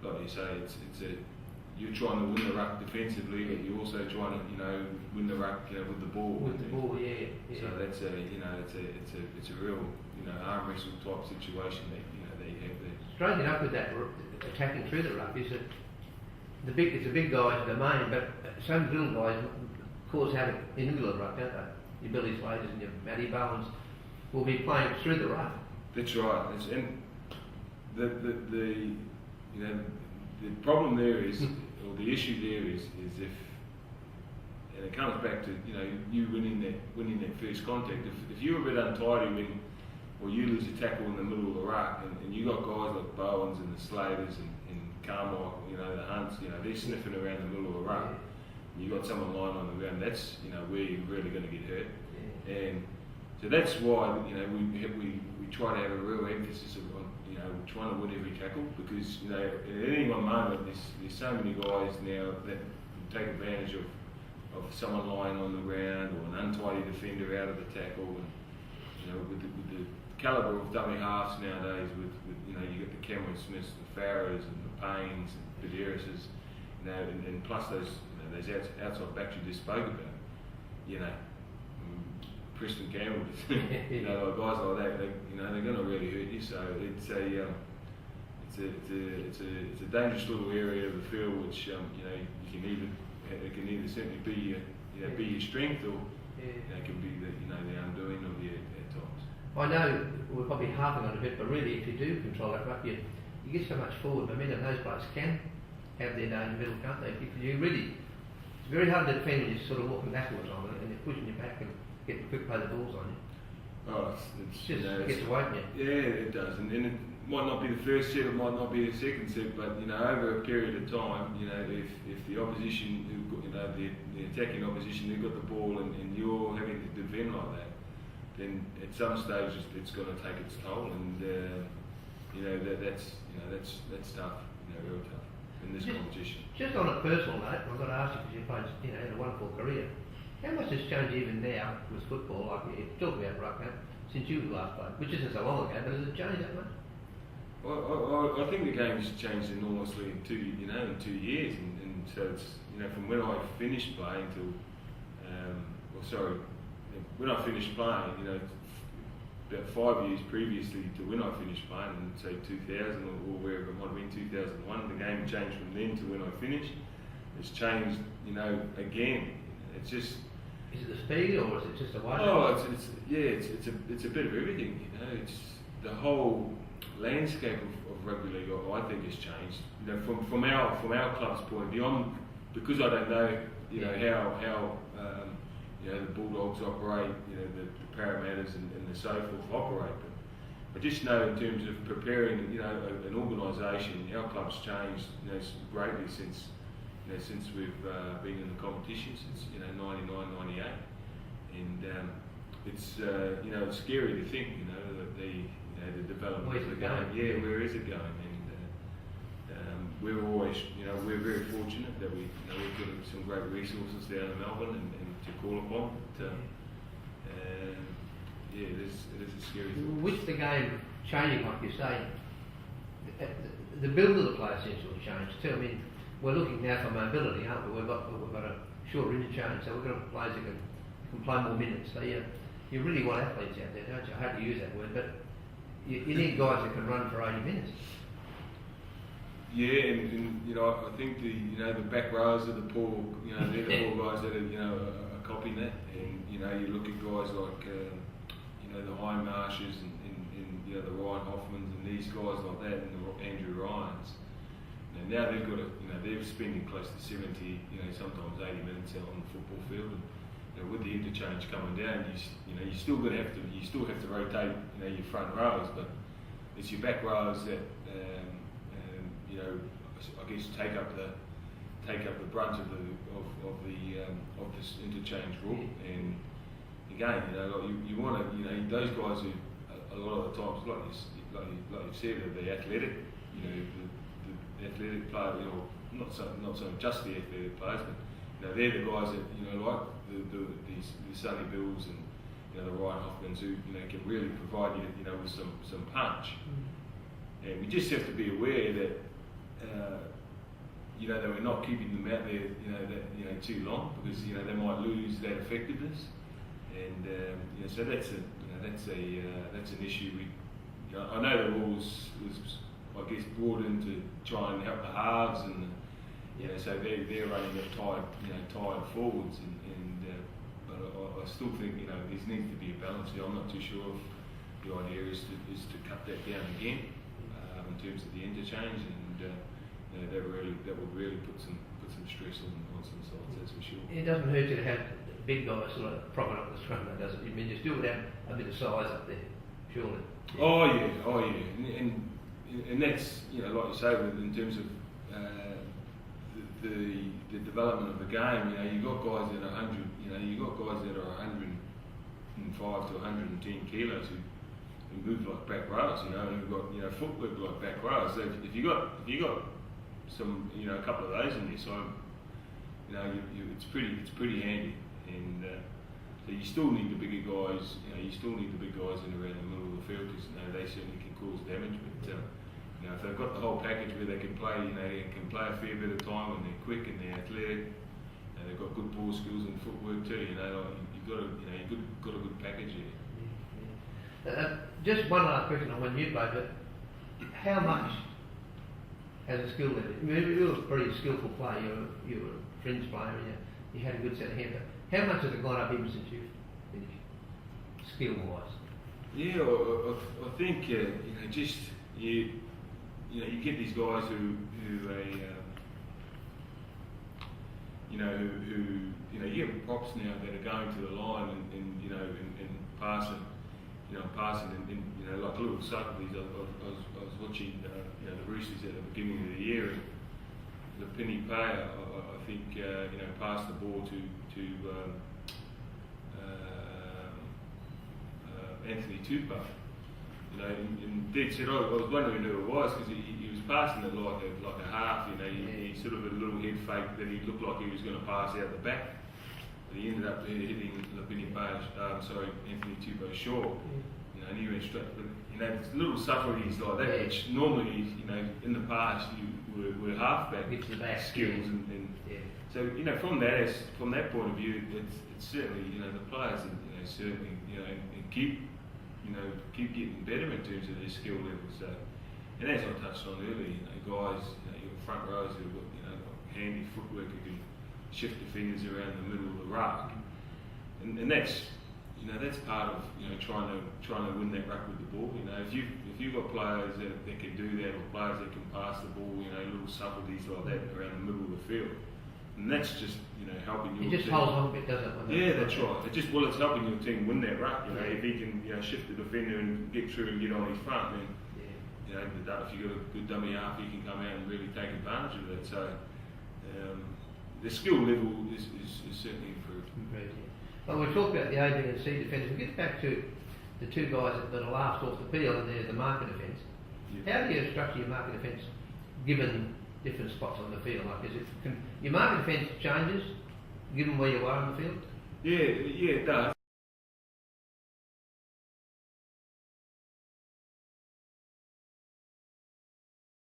like you say, you're trying to win the ruck defensively, but you're also trying to win the ruck with the ball. With the ball, yeah. So that's it's a real arm wrestle type situation that you have there. Strangely enough, with that attacking through the ruck, is that it's the big guys in the main, but some little guys cause havoc in the middle of the ruck, don't they? Your Billy Slaters and your Matty Bowens will be playing through the ruck. That's right. And the problem there is, or the issue there is if, and it comes back to you winning that first contact. If you're a bit untidy or you lose a tackle in the middle of the ruck, and you got guys like Bowens and the Slaters and Carmichael, the Hunts, they're sniffing around the middle of the ruck. You got someone lying on the ground. That's where you're really going to get hurt. And so that's why we try to have a real emphasis on trying to win every tackle, because at any one moment there's so many guys now that take advantage of someone lying on the ground or an untidy defender out of the tackle, and with the calibre of dummy halves nowadays, with you get the Cameron Smiths, the Farrows, and the Paynes, and Pederises, and plus those outside backs you just spoke about, Preston Campbell, guys like that, they're going to really hurt you. So it's a dangerous little area of the field, which it can either certainly be your strength, or it can be the undoing of you at times. I know we're probably harping on it a bit, but really, if you do control that ruck, you get so much forward momentum. Those players can have their day in the middle, can't they? It's very hard to defend when you're sort of walking backwards on it and they're pushing you back and getting quick play the balls on you. Oh, it gets away from you. Yeah, it does, and it might not be the first set, it might not be the second set, but over a period of time, if the opposition, the attacking opposition, they've got the ball and you're having to defend like that, then at some stage it's going to take its toll, and that's tough, real tough in this competition. Just on a personal note, I've got to ask you, because you've played had a wonderful career. How much has changed even now with football, like you talk about ruck, since you last played, which isn't so long ago, but has it changed that much? Well, I think the game's changed enormously in 2 years, and so it's from when I finished playing till when I finished playing, about 5 years previously to when I finished playing, in say 2000 or wherever it might have been, 2001, the game changed from then to when I finished. It's changed, again. It's just. Is it the speed, or is it just a wide? Oh, it's a bit of everything. It's the whole landscape of rugby league. I think has changed. From our club's point of view, because I don't know, how the Bulldogs operate, the Parramatters and the so forth operate. But I just know in terms of preparing, an organisation, our club's changed, greatly since we've been in the competition since 99, 98, and it's it's scary to think that the development of the game. Yeah, where is it going? And we're always we're very fortunate that we've got some great resources down in Melbourne and to call upon. But, it is a scary thing. With the game changing, like you say, the build of the play seems to have changed too. I mean, we're looking now for mobility, aren't we? We've got a shorter interchange, so we've got players that can play more minutes. So you really want athletes out there, don't you? I hate to use that word, but you need guys that can run for 80 minutes. Yeah, and I think the back rows of the poor, they're the poor guys that are copying that, and you look at guys like the High Marshes and the Ryan Hoffmans and these guys like that, and the Andrew Ryans. And now they've got they're spending close to 70, sometimes 80 minutes out on the football field, and with the interchange coming down, you still have to rotate, your front rows, but it's your back rows that I guess take up the brunt of this interchange rule. And again, you want to, those guys who a lot of the times, like you said, are the athletic, the athletic player, not so just the athletic players, but they're the guys that like the Sonny Bills and the Ryan Hoffmans who can really provide you with some punch. And we just have to be aware that you know, that we're not keeping them out there, too long, because they might lose that effectiveness, and so that's an issue. I know the rule was I guess brought in to try and help the halves, and so they're running at tired forwards, but I still think there needs to be a balance here. I'm not too sure if the idea is to cut that down again in terms of the interchange, and that would really put some stress on some sides, that's for sure. It doesn't hurt you to have big guys sort of propping up the scrum, though, does it? I mean, you still would have a bit of size up there, surely. Oh yeah, and that's like you say, in terms of the development of the game. You got guys that are 100, you got guys that are 105 to 110 kilos who move like back rows, and you've got footwork like back rows. So if you got some a couple of those in your side, it's pretty handy, and so you still need the bigger guys. You still need the big guys in around the middle of the field, because they certainly can cause damage. But if they've got the whole package where they can play, they can play a fair bit of time, and they're quick and they're athletic, and they've got good ball skills and footwork too. You've got a good package here. Just one last question on when you played, but how much as a skill level? I mean, you were a pretty skillful player. You were a fringe player, and you had a good set of hands. How much has it gone up even since you've finished, skill-wise? Yeah, I think just you get these guys who you get props now that are going to the line and passing, and like little Socrates. I was watching the Roosters at the beginning of the year, and the Penny Payer, I think passed the ball to Anthony Tupou. And Dad said, I was wondering who it was, because he was passing it like a half. He sort of a little head fake that he looked like he was going to pass out the back. But he ended up hitting Anthony Tupou short. And he went straight. But there's little subtleties like that, which normally in the past were halfback skills, and so from that point of view, it's certainly the players certainly and keep getting better in terms of their skill levels. So, and as I touched on earlier, guys, your front rows who've got handy footwork, who can shift the fingers around the middle of the ruck, and that's part of trying to win that ruck with the ball. If you've got players that can do that, or players that can pass the ball, little subtleties like that around the middle of the field, and that's just helping your team. It just holds on a bit, doesn't it? Yeah, that's right. It's helping your team win that ruck. If he can shift the defender and get through and get on his front, then if you've got a good dummy half, he can come out and really take advantage of that. So the skill level is certainly improved. Well, we talked about the A, B and C defence. We'll get back to the two guys that are last off the field, and there's the marker defence. Yeah. How do you structure your marker defence given different spots on the field? Like, your marker defence changes given where you are on the field? Yeah, it does.